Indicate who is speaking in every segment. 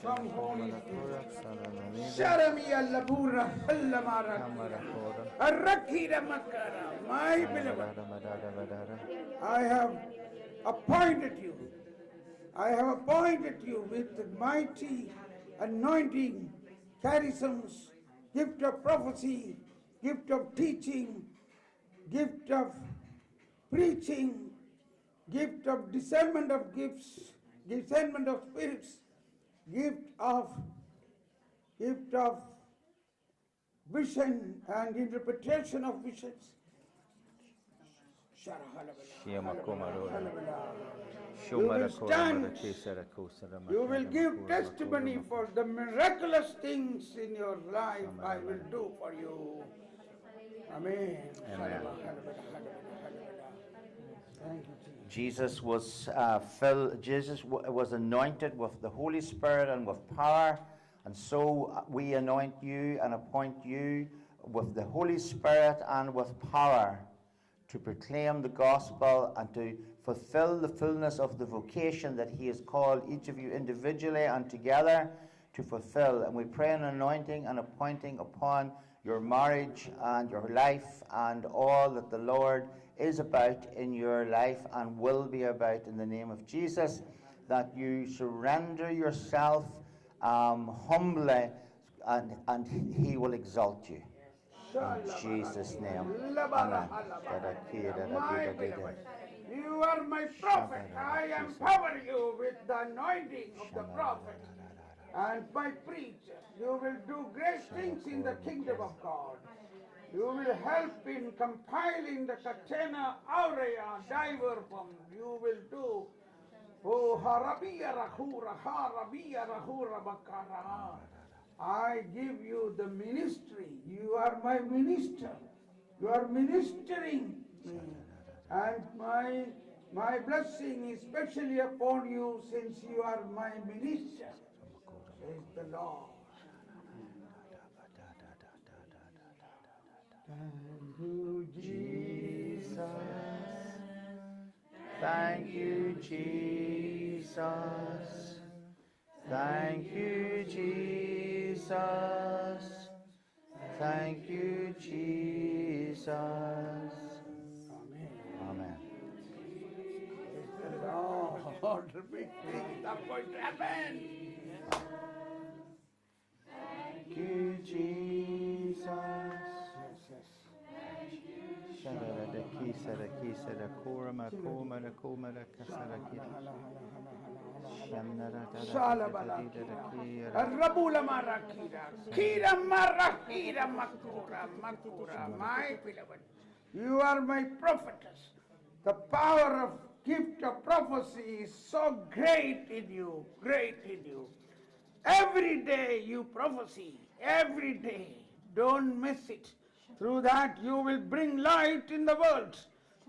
Speaker 1: from Holy Spirit. Sharamia Labura Hallamara Arakira Makara, my beloved. I have appointed you. I have appointed you with mighty anointing, charisms, gift of prophecy, gift of teaching, gift of preaching, gift of discernment of gifts, discernment of spirits, gift of vision and interpretation of visions. You will stand. You will give testimony for the miraculous things in your life I will do for you. Amen.
Speaker 2: Amen.
Speaker 1: Thank you,
Speaker 2: Jesus was was anointed with the Holy Spirit and with power, and so we anoint you and appoint you with the Holy Spirit and with power to proclaim the gospel and to fulfill the fullness of the vocation that He has called each of you individually and together to fulfill. And we pray an anointing and appointing upon your marriage and your life and all that the Lord is about in your life and will be about in the name of Jesus, that you surrender yourself humbly and He will exalt you. In Jesus' name. Amen.
Speaker 1: My beloved, you are my prophet. I empower you with the anointing of the prophet. And by preacher, you will do great things in the kingdom of God. You will help in compiling the Catena Aurea Diverbum. You will do, oh, Harabia Rahura, Harabia Rahura Bakara. I give you the ministry. You are my minister. You are ministering me. And my blessing is especially upon you since you are my minister. Praise the Lord. Thank you, Jesus.
Speaker 2: Thank you, Jesus. Thank you, Jesus. Thank you, Jesus.
Speaker 1: Amen.
Speaker 2: Amen.
Speaker 1: Praise the Lord. The big things are going to happen.
Speaker 2: Thank you, Jesus.
Speaker 1: My beloved, you are my prophetess. The power of gift of prophecy is so great in you, great in you. Every day you prophesy, every day. Don't miss it. Through that you will bring light in the world.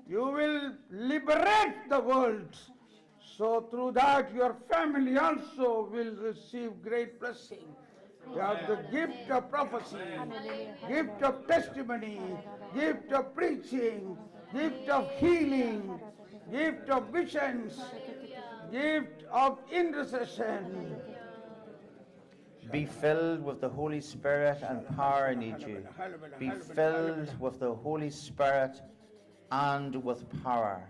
Speaker 1: You will liberate the world. So through that your family also will receive great blessing. You have the gift of prophecy, gift of testimony, gift of preaching, gift of healing, gift of visions, gift of intercession.
Speaker 2: Be filled with the Holy Spirit and power in you. Be filled with the Holy Spirit and with power.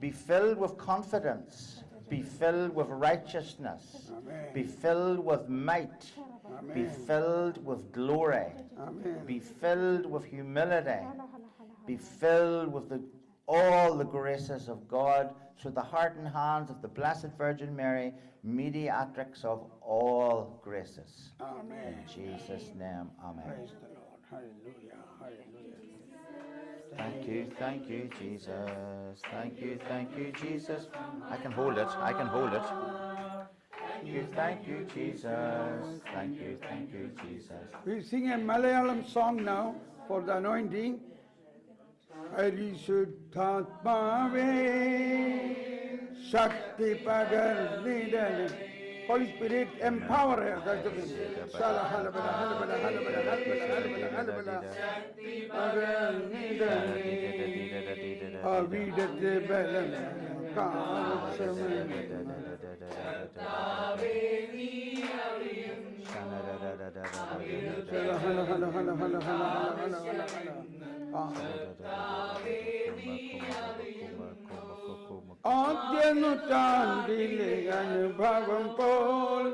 Speaker 2: Be filled with confidence. Be filled with righteousness.
Speaker 1: Amen.
Speaker 2: Be filled with might.
Speaker 1: Amen.
Speaker 2: Be filled with glory.
Speaker 1: Amen.
Speaker 2: Be filled with humility. Be filled with all the graces of God through the heart and hands of the Blessed Virgin Mary, mediatrix of all graces.
Speaker 1: Amen.
Speaker 2: In Jesus' name, amen.
Speaker 1: Praise the Lord. Hallelujah. Hallelujah.
Speaker 2: Thank you, Jesus. Thank you, Jesus. I can hold it. Thank you, Jesus. Thank you, Jesus.
Speaker 1: We sing a Malayalam song now for the anointing. Harishuddhatmave Shakti Pagarnidale. Holy Spirit, empower her. That's the thing. Shala halabala halabala halabala halabala halabala Shakti Pagarnidale Avidate Belam Kavakshamani ആദ്യനൂറ്റാണ്ടിലെ അനുഭവം പോൽ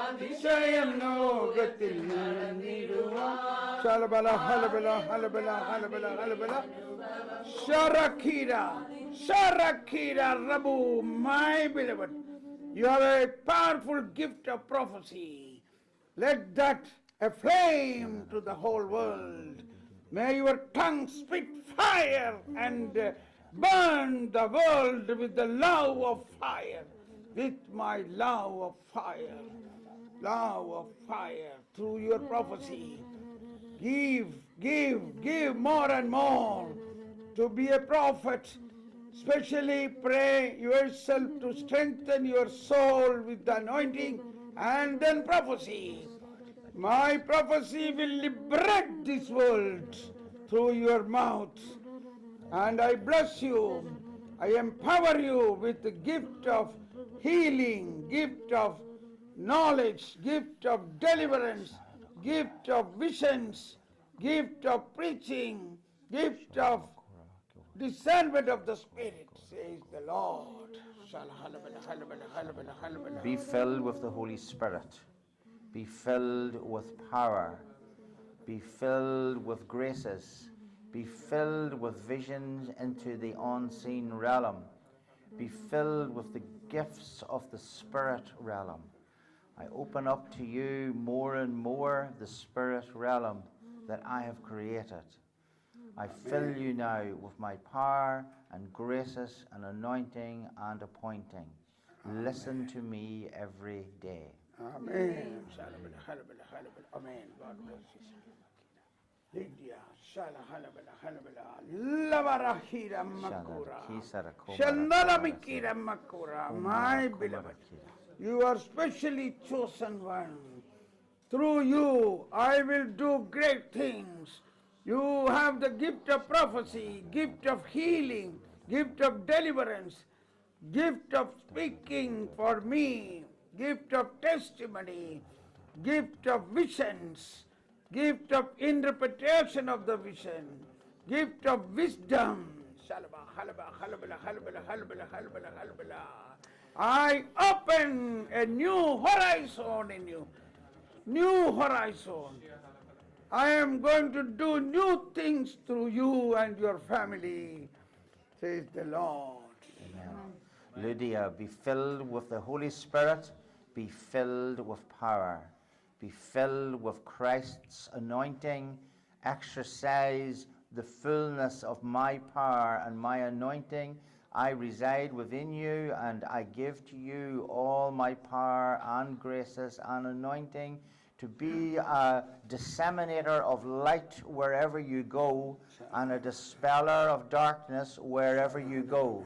Speaker 1: അതിശയം ലോകത്തിൽ നിന്നിടുവാൻ ശലബല ഹലബല ഹലബല ഹലബല ഹലബല Sharakira, Sharakira Rabu, my beloved, you have a powerful gift of prophecy. Let that aflame to the whole world. May your tongue spit fire and burn the world with the love of fire, with my love of fire, through your prophecy. Give more and more. To be a prophet, especially pray yourself to strengthen your soul with the anointing and then prophecy. My prophecy will liberate this world through your mouth. And I bless you. I empower you with the gift of healing, gift of knowledge, gift of deliverance, gift of visions, gift of preaching, gift of discernment of the Spirit, says the Lord.
Speaker 2: Be filled with the Holy Spirit. Be filled with power. Be filled with graces. Be filled with visions into the unseen realm. Be filled with the gifts of the Spirit realm. I open up to you more and more the Spirit realm that I have created. I fill you now with my power and graces and anointing and appointing. Listen to me every day.
Speaker 1: Amen. Amen. God bless you. Lydia, Lavarahira Makura, Shandala Mikira Makura, my beloved, you are specially chosen one. Through you, I will do great things. You have the gift of prophecy, gift of healing, gift of deliverance, gift of speaking for me, gift of testimony, gift of visions, gift of interpretation of the vision, gift of wisdom. I open a new horizon in you, new horizon. I am going to do new things through you and your family, says the Lord.
Speaker 2: Amen. Lydia, be filled with the Holy Spirit. Be filled with power. Be filled with Christ's anointing. Exercise the fullness of my power and my anointing. I reside within you, and I give to you all my power and graces and anointing, to be a disseminator of light wherever you go, and a dispeller of darkness wherever you go.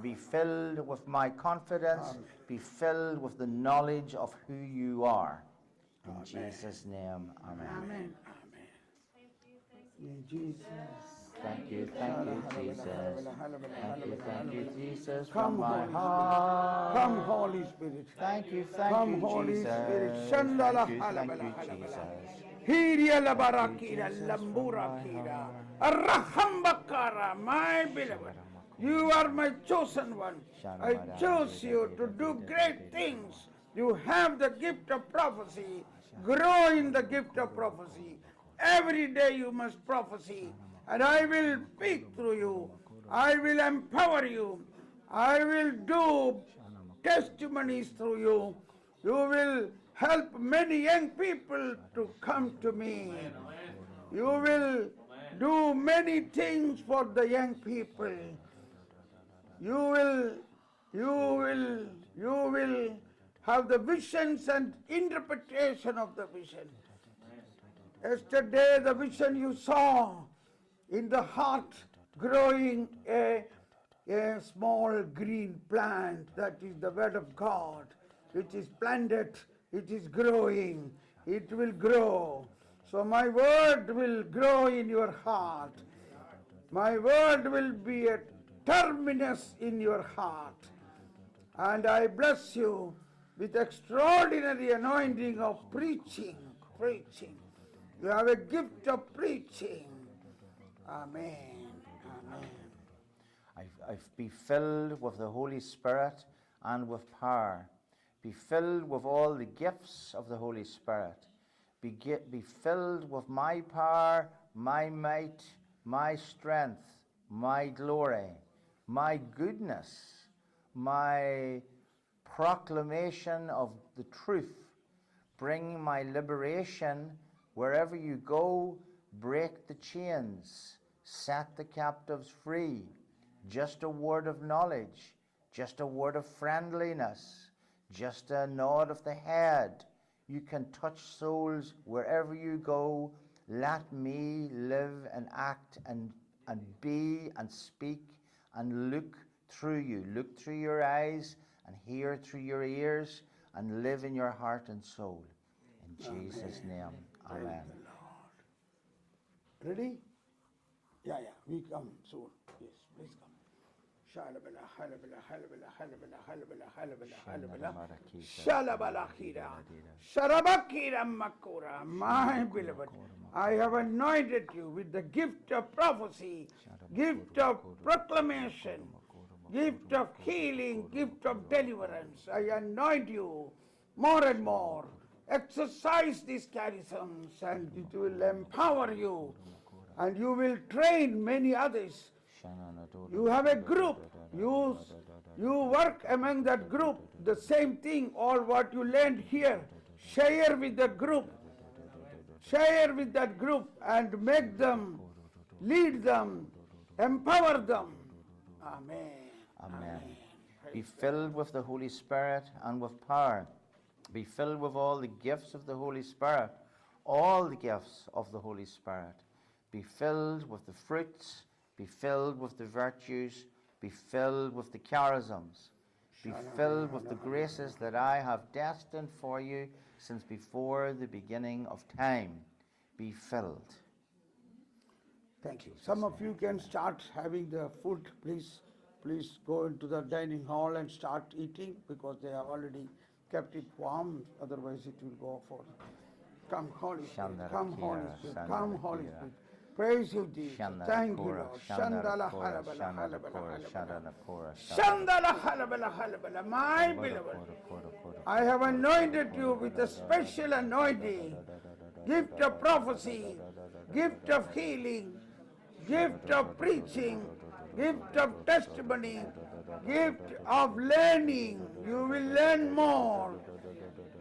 Speaker 2: Be filled with my confidence. Be filled with the knowledge of who you are. In Jesus' name, amen.
Speaker 1: Amen. In Jesus.
Speaker 2: Thank you, Jesus. Thank you, Jesus, from my heart.
Speaker 1: Come, Holy Spirit.
Speaker 2: Thank you,
Speaker 1: Come, Holy
Speaker 2: Jesus.
Speaker 1: Spirit.
Speaker 2: Thank
Speaker 1: Shandala
Speaker 2: you,
Speaker 1: halabala
Speaker 2: Jesus.
Speaker 1: Hiria labarakira lambura kira. Arahambakara, my beloved. You are my chosen one. I chose you to do great things. You have the gift of prophecy. Grow in the gift of prophecy. Every day you must prophesy, and I will speak through you. I will empower you. I will do testimonies through you. You will help many young people to come to me. You will do many things for the young people. You will have the visions and interpretation of the vision. Yesterday, the vision you saw in the heart growing a small green plant, that is the word of God. It is planted, it is growing, it will grow. So my word will grow in your heart. My word will be a terminus in your heart. And I bless you with extraordinary anointing of preaching, preaching. You have a gift of preaching. Amen. Amen.
Speaker 2: I've be filled with the Holy Spirit and with power. Be filled with all the gifts of the Holy Spirit. Be filled with my power, my might, my strength, my glory, my goodness, my proclamation of the truth. Bring my liberation wherever you go. Break the chains. Set the captives free. Just a word of knowledge. Just a word of friendliness. Just a nod of the head. You can touch souls wherever you go. Let me live and act and be and speak and look through you. Look through your eyes and hear through your ears and live in your heart and soul. In Jesus' name, amen.
Speaker 1: Praise the Lord. Ready? Yeah, we come soon. Yes, please come. Shalabala, halabala, halabala, halabala, halabala, halabala, halabala. Shalabala khira. Sharabakira makura. My beloved, I have anointed you with the gift of prophecy, gift of proclamation, gift of healing, gift of deliverance. I anoint you more and more. Exercise these charisms and it will empower you and you will train many others. You have a group. You work among that group. The same thing, all what you learned here, share with the group. Share with that group and make them, lead them, empower them. Amen.
Speaker 2: Amen. Be filled with the Holy Spirit and with power. Be filled with all the gifts of the Holy Spirit. All the gifts of the Holy Spirit. Be filled with the fruits. Be filled with the virtues. Be filled with the charisms. Be filled with the graces that I have destined for you since before the beginning of time. Be filled.
Speaker 1: Thank you. Some of you can start having the food. Please go into the dining hall and start eating because they have already kept it warm. Otherwise it will go for. Come, Holy Spirit. Come, Holy Spirit. Come, Holy Spirit. Praise you, Jesus. Thank you, Lord. Shandala halabala halabala halabala. Shandala halabala halabala. My beloved, I have anointed you with a special anointing, gift of prophecy, gift of healing, gift of preaching, gift of testimony, gift of learning. You will learn more.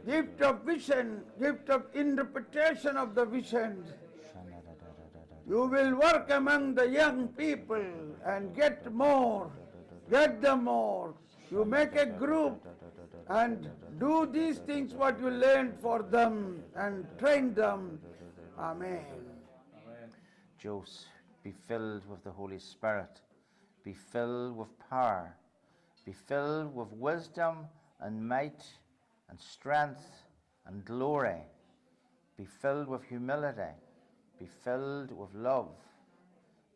Speaker 1: Gift of vision, gift of interpretation of the visions. You will work among the young people and get them more. You make a group and do these things what you learned for them and train them. Amen.
Speaker 2: Joseph, be filled with the Holy Spirit. Be filled with power. Be filled with wisdom and might and strength and glory. Be filled with humility. Be filled with love.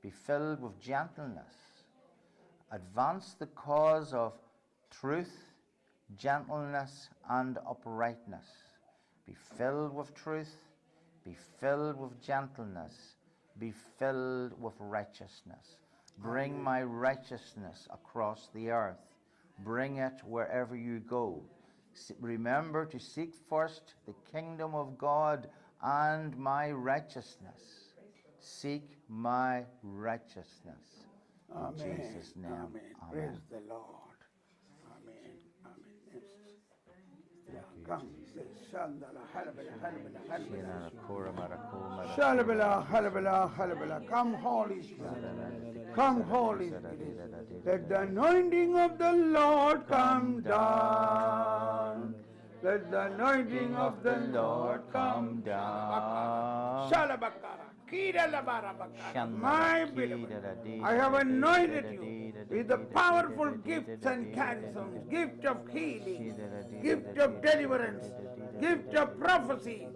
Speaker 2: Be filled with gentleness. Advance the cause of truth, gentleness, and uprightness. Be filled with truth. Be filled with gentleness. Be filled with righteousness. Bring my righteousness across the earth. Bring it wherever you go. Remember to seek first the kingdom of God and my righteousness. Seek my righteousness.
Speaker 1: Amen.
Speaker 2: In Jesus' name.
Speaker 1: Amen.
Speaker 2: Amen.
Speaker 1: Praise the Lord. Amen. Amen. Yes. Yeah, come. Shandala halabala halabala halabala. Shalabala halabala halabala. Come, Holy Spirit. Come, Holy Spirit. Let the anointing of the Lord come down. Let the anointing of the Lord come down. Shalabakara. My beloved, I have anointed you with the powerful gifts and charisms, gift of healing, gift of deliverance, gift of prophecy,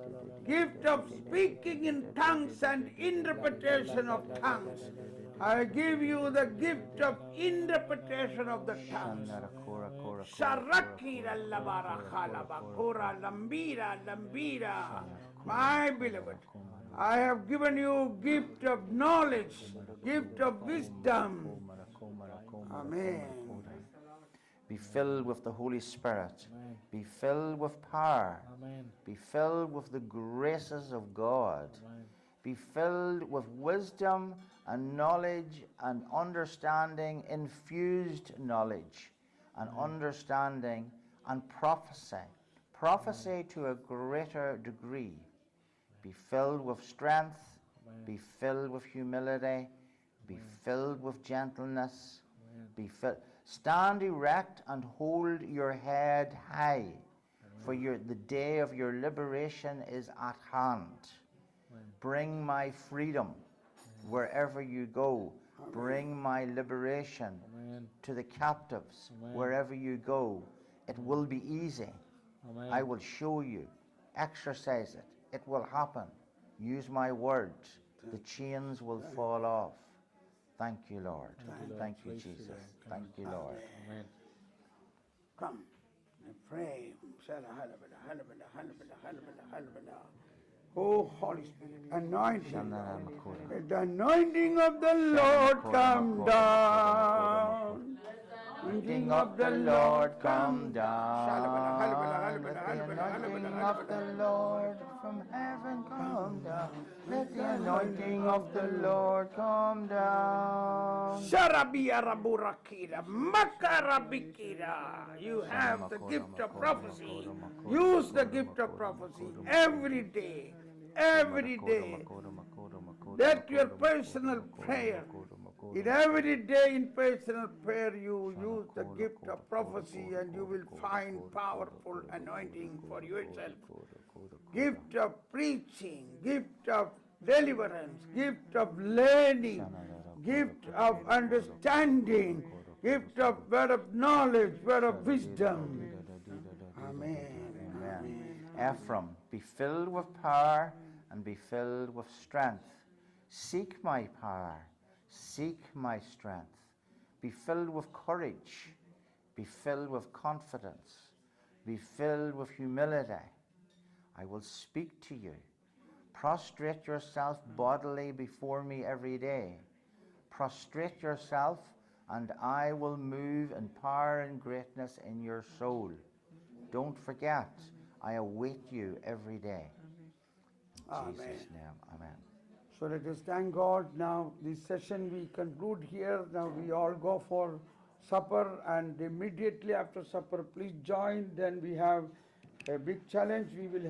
Speaker 1: gift of speaking in tongues and interpretation of tongues. I give you the gift of interpretation of the tongues. Sharakira labara halaba kora lambira lambira My beloved, I have given you gift of knowledge, gift of wisdom. Amen.
Speaker 2: Be filled with the Holy Spirit. Be filled with power. Be filled with the graces of God. Be filled with wisdom and knowledge and understanding, infused knowledge and understanding, and prophesy. Prophesy to a greater degree. Be filled with strength. Be filled with humility. Be filled with gentleness. Be filled. Stand erect and hold your head high, for the day of your liberation is at hand. Bring my freedom wherever you go. Bring my liberation to the captives wherever you go. It will be easy. I will show you. Exercise it. It will happen. Use my words. The chains will fall off. Thank you, Lord. Thank you, Jesus. Thank you, Lord.
Speaker 1: Amen. Come and pray. Oh, Holy Spirit, anointing. Let the anointing of the Lord come down.
Speaker 2: Anointing of the Lord come down. Let the anointing of the Lord from heaven come down. Let the anointing of the Lord come down.
Speaker 1: Sharabia raburakira, makarabikira. You have the gift of prophecy. Use the gift of prophecy every day. Every day. That your personal prayer. In every day in personal prayer you use the gift of prophecy and you will find powerful anointing for yourself. Gift of preaching, gift of deliverance, gift of learning, gift of understanding, gift of word of knowledge, word of wisdom. Amen.
Speaker 2: Amen. Ephraim, be filled with power and be filled with strength. Seek my power. Seek my strength. Be filled with courage. Be filled with confidence. Be filled with humility. I will speak to you. Prostrate yourself bodily before me every day. Prostrate yourself, and I will move in power and greatness in your soul. Don't forget, I await you every day. In Jesus' name, amen.
Speaker 1: So let us thank God. Now this session we conclude here. Now we all go for supper, and immediately after supper please join. Then we have a big challenge. We will